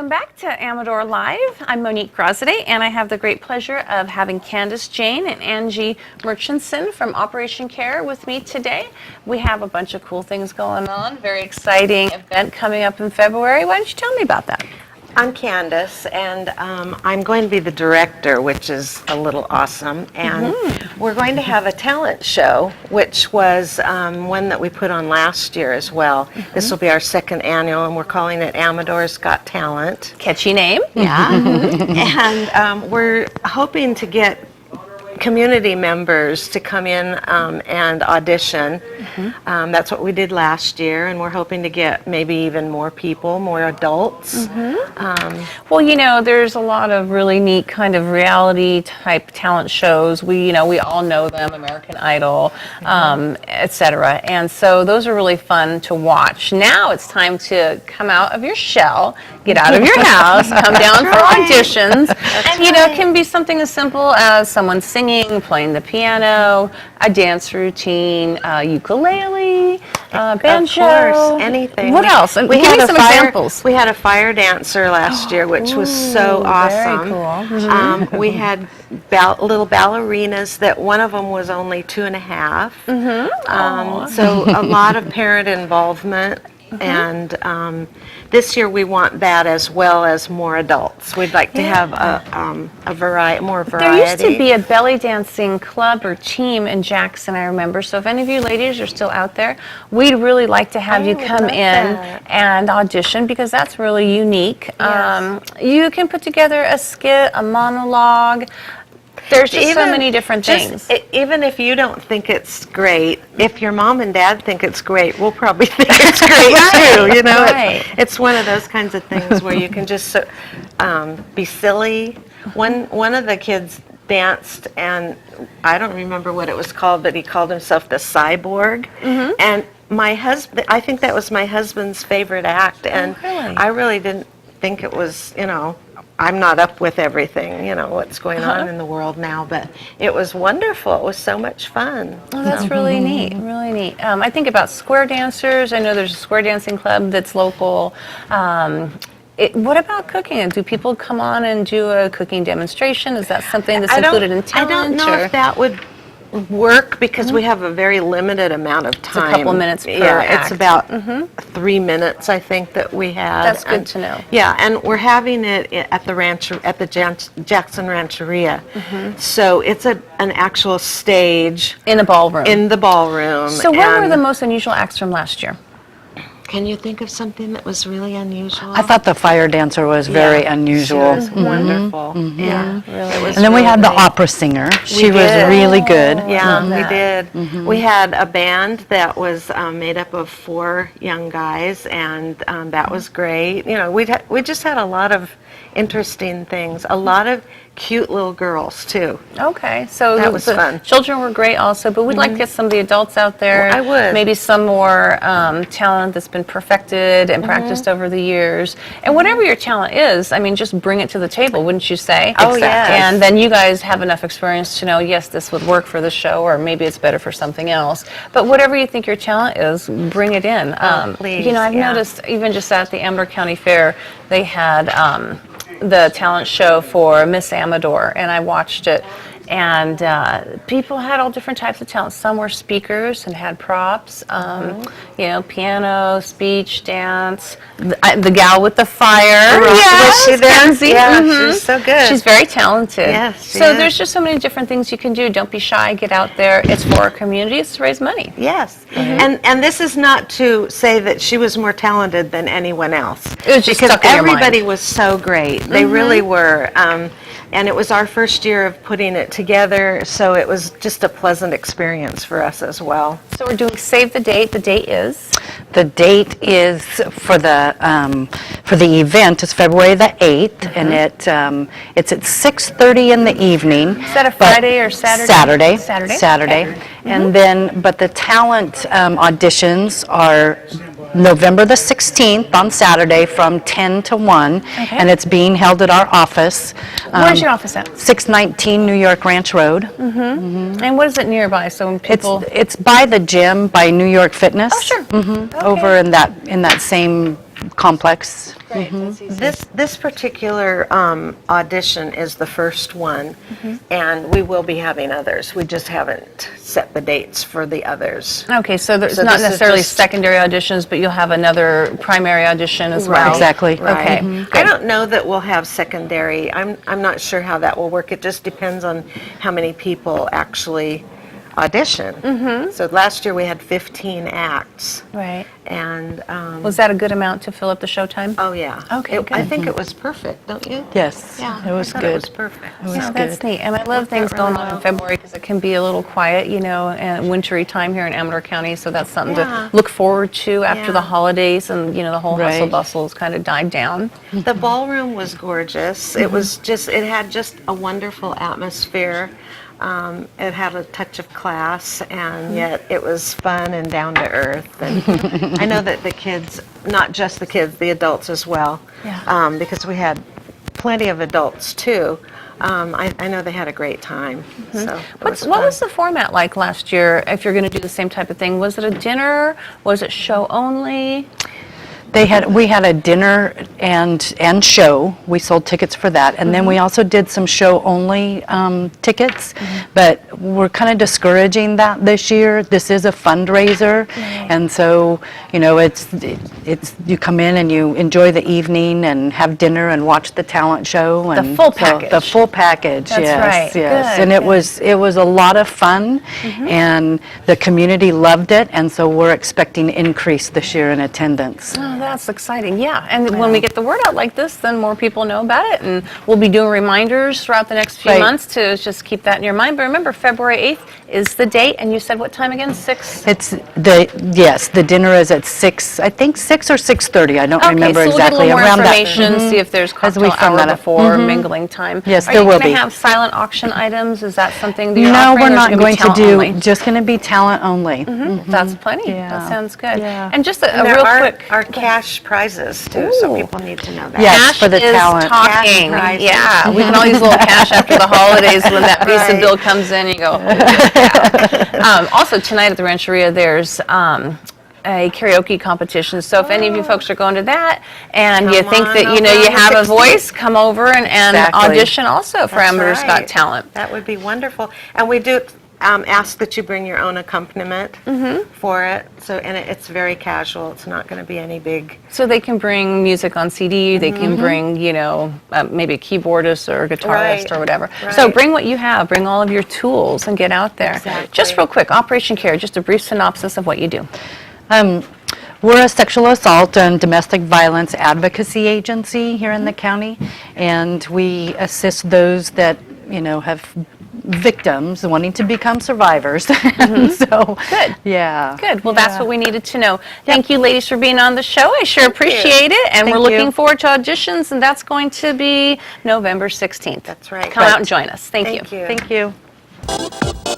Welcome back to Amador Live. I'm Monique Grosade, and I have the great pleasure of having Candice, Jayne, and Angie Murchinson from Operation Care with me today. We have a bunch of cool things going on. Very exciting event coming up in February. Why don't you tell me about that? I'm Candice, and I'm going to be the director, which is a little awesome. And we're going to have a talent show, which was one that we put on last year as well. This will be our second annual, and we're calling it Amador's Got Talent. Catchy name. Yeah. And we're hoping to get community members to come in and audition. That's what we did last year, and we're hoping to get maybe even more people, more adults. Well, you know, there's a lot of really neat kind of reality type talent shows. We all know them, American Idol, etc. And so those are really fun to watch. Now it's time to come out of your shell, get out of your house, come down for auditions. And you know, it can be something as simple as someone singing, playing the piano, a dance routine, ukulele, banjo. Of course, anything. What else? And give me some examples. We had a fire dancer last year, which was so awesome. Very cool. We had little ballerinas that one of them was only 2.5. So a lot of parent involvement. And this year we want that as well as more adults. We'd like to have more variety. There used to be a belly dancing club or team in Jackson, I remember. So if any of you ladies are still out there, we'd really like to have you come in and audition, because that's really unique. Yes. You can put together a skit, a monologue. There's just so many different things. Even if you don't think it's great, if your mom and dad think it's great, we'll probably think it's great too. You know, it's one of those kinds of things where you can just be silly. One of the kids danced, and I don't remember what it was called, but he called himself the Cyborg. And my husband, I think that was my husband's favorite act, and I really didn't think it was, you know, I'm not up with everything, you know, what's going on in the world now, but it was wonderful. It was so much fun. Oh, that's really neat, really neat. I think about square dancers. I know there's a square dancing club that's local. What about cooking? Do people come on and do a cooking demonstration? Is that something that's included in talent? I don't know if that would work, because we have a very limited amount of time. It's a couple minutes per act. It's about 3 minutes, I think, that we had. That's good to know. Yeah, and we're having it at the Jackson Rancheria. So it's an actual stage in a ballroom. In the ballroom. So what were the most unusual acts from last year? Can you think of something that was really unusual? I thought the fire dancer was very unusual. She was wonderful. Yeah, really. was and then we had the great. Opera singer. She was really good. Yeah, we did. We had a band that was made up of 4 young guys, and that was great. You know, we just had a lot of interesting things. A lot of cute little girls too. Okay, so that was fun. Children were great also, but we'd like to get some of the adults out there. Well, I would. Maybe some more talent that's been perfected and practiced over the years. And whatever your talent is, I mean, just bring it to the table, wouldn't you say? Oh, yes. And then you guys have enough experience to know, yes, this would work for the show, or maybe it's better for something else. But whatever you think your talent is, bring it in. Please. You know, I've noticed even just at the Amador County Fair, they had the talent show for Miss Amador, and I watched it, and people had all different types of talents. Some were speakers and had props, you know, piano, speech, dance. The gal with the fire, was she there? Candice. Yeah, she's so good. She's very talented. Yes, she so is. there's just so many different things you can do. Don't be shy. Get out there. It's for our community. It's to raise money. Yes, and this is not to say that she was more talented than anyone else. It was just because stuck in your mind. everybody was so great. They really were. And it was our first year of putting it together, so it was just a pleasant experience for us as well. So we're doing Save the Date. The date is? The date is for the event is February the 8th, and it's at 6:30 in the evening. Is that a Friday or Saturday? Saturday. Saturday. Okay. And then, but the talent auditions are November the 16th on Saturday from 10 to 1, and it's being held at our office. Where's your office at? 619 New York Ranch Road. And what is it nearby? So when people... It's by the gym by New York Fitness. Oh, sure. Over in that same complex. This particular audition is the first one, and we will be having others. We just haven't set the dates for the others. Okay, so there's So not this is necessarily just- secondary auditions, but you'll have another primary audition as well. Exactly. Right. Okay. I don't know that we'll have secondary. I'm not sure how that will work. It just depends on how many people actually audition. So last year we had 15 acts, Right. and Was that a good amount to fill up the showtime? oh yeah. Okay, I good. think it was perfect, don't you? Yes, Yeah, it was I thought good. It was perfect. Yeah, that's neat. And I love things really going on in well. February because it can be a little quiet, and wintry time here in Amador County. So that's something Yeah. to look forward to after the Yeah. holidays and, the whole hustle Right. bustle has kind of died down. The ballroom was gorgeous. It was it had just a wonderful atmosphere. It had a touch of class, and yet it was fun and down to earth. And I know that the kids, not just the kids, the adults as well, Yeah. because we had plenty of adults too. I know they had a great time. So What fun. was the format like last year if you're going to do the same type of thing? Was it a dinner? Was it show only? We had a dinner and show. We sold tickets for that, and then we also did some show only tickets. But we're kind of discouraging that this year. This is a fundraiser, and so it's you come in and you enjoy the evening and have dinner and watch the talent show and full so package. the full package. That's yes, right. yes, Good, and it good. was a lot of fun, and the community loved it, and so we're expecting increase this year in attendance. Oh, that's exciting. Yeah. And when we get the word out like this, then more people know about it. And we'll be doing reminders throughout the next few Right. months to just keep that in your mind. But remember, February 8th is the date. And you said what time again? 6? The dinner is at 6, I think 6 or 6:30. I don't remember so we'll exactly. get a little more Around that. information, see if there's As we cocktail firm hour that up. before mingling time. Yes, Are there you will going be. to have silent auction items? Is that something that you're No, offering? we're or is it not gonna be going to talent do, only? just going to be talent only. That's plenty. Yeah. That sounds good. Yeah. And just a And there real are quick. our cash prizes too, so Ooh. people need to know that. Yes, Cash for the is talent. talking. Cash prizes. Yeah, we can all use a little cash after the holidays when that Visa Right. bill comes in. You go. "Holy cow." Also tonight at the Rancheria, there's a karaoke competition. So if any of you folks are going to that and you Come think on that over you on the have a 16th. voice, come over and Exactly. audition also for That's Amador's Got right. Talent. That would be wonderful. And we do ask that you bring your own accompaniment for it. So, and it's very casual. It's not going to be any big. So they can bring music on CD, they can bring, maybe a keyboardist or a guitarist Right, or whatever. So right. bring what you have, bring all of your tools and get out there. Exactly. Just real quick, Operation Care, just a brief synopsis of what you do. We're a sexual assault and domestic violence advocacy agency here in the county, and we assist those that, have victims wanting to become survivors. So, Good. yeah. Good. Well, that's what we needed to know. Thank you, ladies, for being on the show. I sure appreciate it. And Thank we're looking you. forward to auditions, and that's going to be November 16th. That's right. Come out and join us. Thank you. Thank you. Thank you.